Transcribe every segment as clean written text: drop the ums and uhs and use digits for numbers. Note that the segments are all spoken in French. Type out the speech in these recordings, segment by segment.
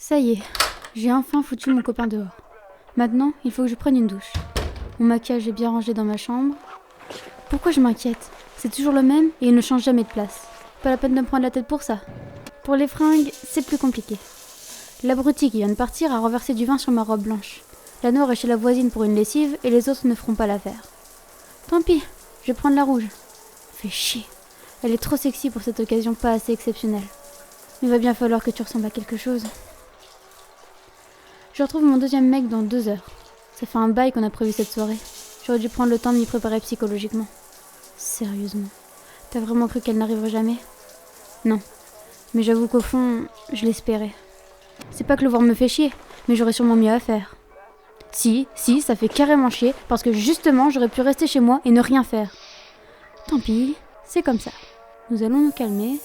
Ça y est, j'ai enfin foutu mon copain dehors. Maintenant, il faut que je prenne une douche. Mon maquillage est bien rangé dans ma chambre. Pourquoi je m'inquiète? C'est toujours le même et il ne change jamais de place. Pas la peine de me prendre la tête pour ça. Pour les fringues, c'est plus compliqué. L'abruti qui vient de partir a renversé du vin sur ma robe blanche. La noire est chez la voisine pour une lessive et les autres ne feront pas l'affaire. Tant pis, je vais prendre la rouge. Fait chier. Elle est trop sexy pour cette occasion pas assez exceptionnelle. Mais il va bien falloir que tu ressembles à quelque chose. Je retrouve mon deuxième mec dans 2 heures. Ça fait un bail qu'on a prévu cette soirée. J'aurais dû prendre le temps de m'y préparer psychologiquement. Sérieusement, t'as vraiment cru qu'elle n'arriverait jamais? Non, mais j'avoue qu'au fond, je l'espérais. C'est pas que le voir me fait chier, mais j'aurais sûrement mieux à faire. Si, ça fait carrément chier, parce que justement, j'aurais pu rester chez moi et ne rien faire. Tant pis, c'est comme ça. Nous allons nous calmer,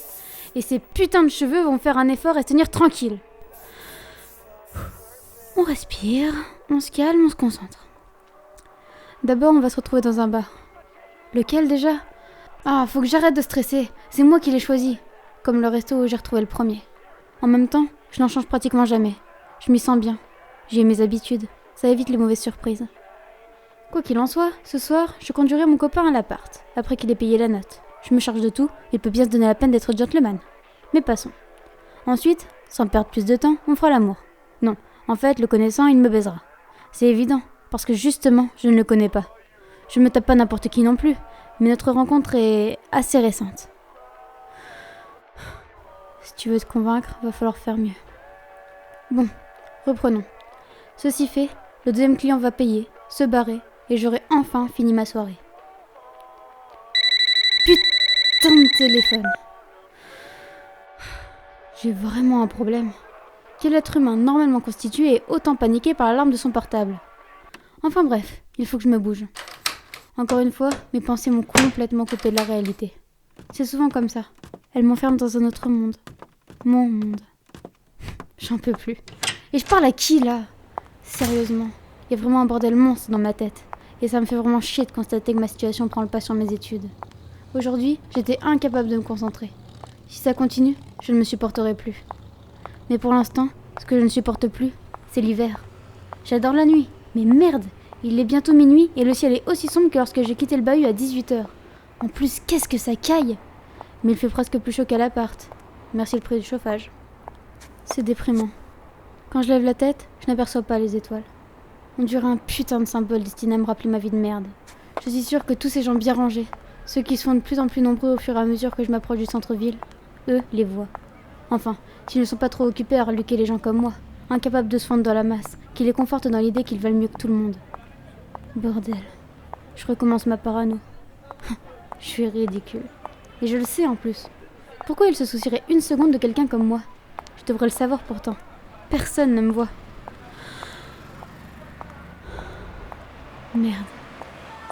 et ces putains de cheveux vont faire un effort et se tenir tranquilles. On respire, on se calme, on se concentre. D'abord, on va se retrouver dans un bar. Lequel déjà? Ah, faut que j'arrête de stresser, c'est moi qui l'ai choisi. Comme le resto où j'ai retrouvé le premier. En même temps, je n'en change pratiquement jamais. Je m'y sens bien. J'ai mes habitudes, ça évite les mauvaises surprises. Quoi qu'il en soit, ce soir, je conduirai mon copain à l'appart, après qu'il ait payé la note. Je me charge de tout, il peut bien se donner la peine d'être gentleman. Mais passons. Ensuite, sans perdre plus de temps, on fera l'amour. Non, en fait, le connaissant, il me baisera. C'est évident, parce que justement, je ne le connais pas. Je ne me tape pas n'importe qui non plus, mais notre rencontre est assez récente. Si tu veux te convaincre, va falloir faire mieux. Bon, reprenons. Ceci fait, le deuxième client va payer, se barrer, et j'aurai enfin fini ma soirée. Putain de téléphone! J'ai vraiment un problème. Quel être humain normalement constitué est autant paniqué par l'alarme de son portable? Enfin bref, il faut que je me bouge. Encore une fois, mes pensées m'ont complètement coupé de la réalité. C'est souvent comme ça. Elles m'enferment dans un autre monde. Mon monde. J'en peux plus. Et je parle à qui là? Sérieusement, il y a vraiment un bordel monstre dans ma tête. Et ça me fait vraiment chier de constater que ma situation prend le pas sur mes études. Aujourd'hui, j'étais incapable de me concentrer. Si ça continue, je ne me supporterai plus. Mais pour l'instant, ce que je ne supporte plus, c'est l'hiver. J'adore la nuit, mais merde, il est bientôt minuit et le ciel est aussi sombre que lorsque j'ai quitté le bahut à 18h. En plus, qu'est-ce que ça caille! Mais il fait presque plus chaud qu'à l'appart. Merci le prix du chauffage. C'est déprimant. Quand je lève la tête, je n'aperçois pas les étoiles. On dirait un putain de symbole destiné à me rappeler ma vie de merde. Je suis sûre que tous ces gens bien rangés, ceux qui se font de plus en plus nombreux au fur et à mesure que je m'approche du centre-ville, eux les voient. Enfin, s'ils ne sont pas trop occupés à reluquer les gens comme moi, incapables de se fondre dans la masse, qui les confortent dans l'idée qu'ils valent mieux que tout le monde. Bordel. Je recommence ma parano. Je suis ridicule. Et je le sais en plus. Pourquoi ils se soucieraient une seconde de quelqu'un comme moi? Je devrais le savoir pourtant. Personne ne me voit. Merde.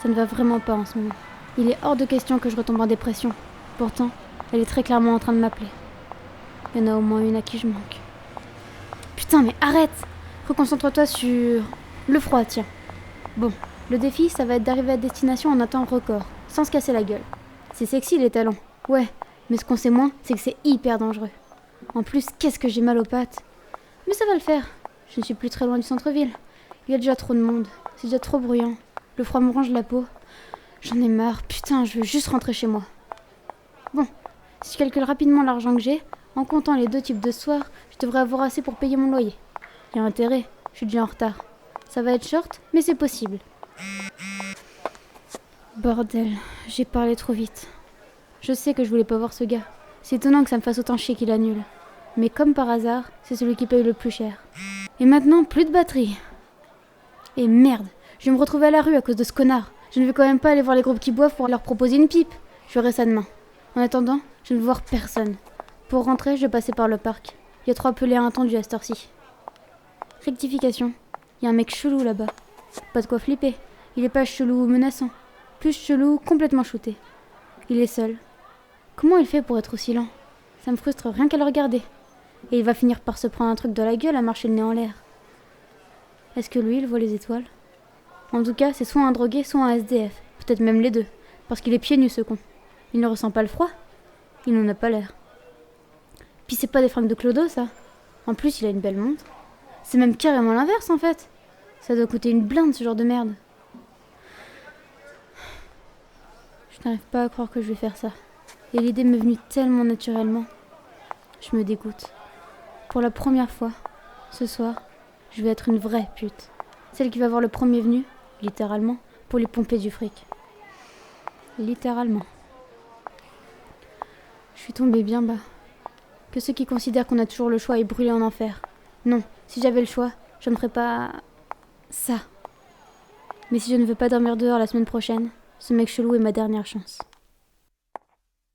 Ça ne va vraiment pas en ce moment. Il est hors de question que je retombe en dépression. Pourtant, elle est très clairement en train de m'appeler. Il y en a au moins une à qui je manque. Putain, mais arrête! Reconcentre-toi sur... le froid, tiens. Bon, le défi, ça va être d'arriver à destination en un temps record, sans se casser la gueule. C'est sexy les talons, ouais, mais ce qu'on sait moins, c'est que c'est hyper dangereux. En plus, qu'est-ce que j'ai mal aux pattes. Mais ça va le faire. Je ne suis plus très loin du centre-ville. Il y a déjà trop de monde, c'est déjà trop bruyant. Le froid me ronge la peau. J'en ai marre, putain, je veux juste rentrer chez moi. Bon, si je calcule rapidement l'argent que j'ai, en comptant les 2 types de soirs, je devrais avoir assez pour payer mon loyer. Il y a intérêt, je suis déjà en retard. Ça va être short, mais c'est possible. Bordel, j'ai parlé trop vite. Je sais que je voulais pas voir ce gars. C'est étonnant que ça me fasse autant chier qu'il annule. Mais comme par hasard, c'est celui qui paye le plus cher. Et maintenant, plus de batterie. Et merde, je vais me retrouver à la rue à cause de ce connard. Je ne vais quand même pas aller voir les groupes qui boivent pour leur proposer une pipe. Je ferai ça demain. En attendant, je ne veux voir personne. Pour rentrer, je vais passer par le parc. Il y a 3 pelés attendus à cette heure-ci. Rectification. Il y a un mec chelou là-bas. Pas de quoi flipper. Il est pas chelou ou menaçant. Plus chelou, complètement shooté. Il est seul. Comment il fait pour être aussi lent? Ça me frustre rien qu'à le regarder. Et il va finir par se prendre un truc dans la gueule à marcher le nez en l'air. Est-ce que lui, il voit les étoiles? En tout cas, c'est soit un drogué, soit un SDF. Peut-être même les deux. Parce qu'il est pieds nus, ce con. Il ne ressent pas le froid? Il n'en a pas l'air. Puis c'est pas des fringues de clodo, ça? En plus, il a une belle montre. C'est même carrément l'inverse en fait. Ça doit coûter une blinde ce genre de merde. Je n'arrive pas à croire que je vais faire ça. Et l'idée m'est venue tellement naturellement. Je me dégoûte. Pour la première fois, ce soir, je vais être une vraie pute. Celle qui va voir le premier venu, littéralement, pour lui pomper du fric. Littéralement. Je suis tombée bien bas. Que ceux qui considèrent qu'on a toujours le choix aient brûlé en enfer. Non, si j'avais le choix, je ne ferais pas... ça. Mais si je ne veux pas dormir dehors la semaine prochaine, ce mec chelou est ma dernière chance.